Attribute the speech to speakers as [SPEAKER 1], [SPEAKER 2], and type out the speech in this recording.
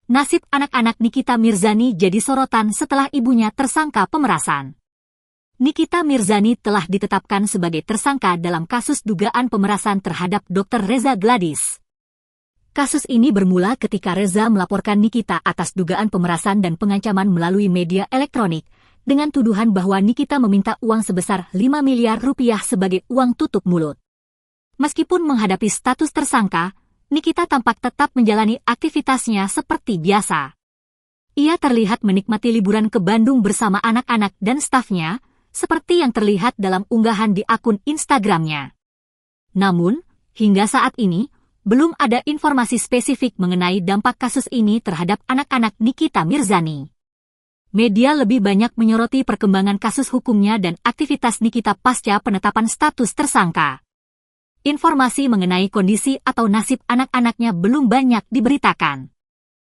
[SPEAKER 1] Nasib anak-anak Nikita Mirzani jadi sorotan setelah ibunya tersangka pemerasan. Nikita Mirzani telah ditetapkan sebagai tersangka dalam kasus dugaan pemerasan terhadap Dr. Reza Gladys. Kasus ini bermula ketika Reza melaporkan Nikita atas dugaan pemerasan dan pengancaman melalui media elektronik, dengan tuduhan bahwa Nikita meminta uang sebesar 5 miliar rupiah sebagai uang tutup mulut. Meskipun menghadapi status tersangka, Nikita tampak tetap menjalani aktivitasnya seperti biasa. Ia terlihat menikmati liburan ke Bandung bersama anak-anak dan stafnya, seperti yang terlihat dalam unggahan di akun Instagramnya. Namun, hingga saat ini, belum ada informasi spesifik mengenai dampak kasus ini terhadap anak-anak Nikita Mirzani. Media lebih banyak menyoroti perkembangan kasus hukumnya dan aktivitas Nikita pasca penetapan status tersangka. Informasi mengenai kondisi atau nasib anak-anaknya belum banyak diberitakan.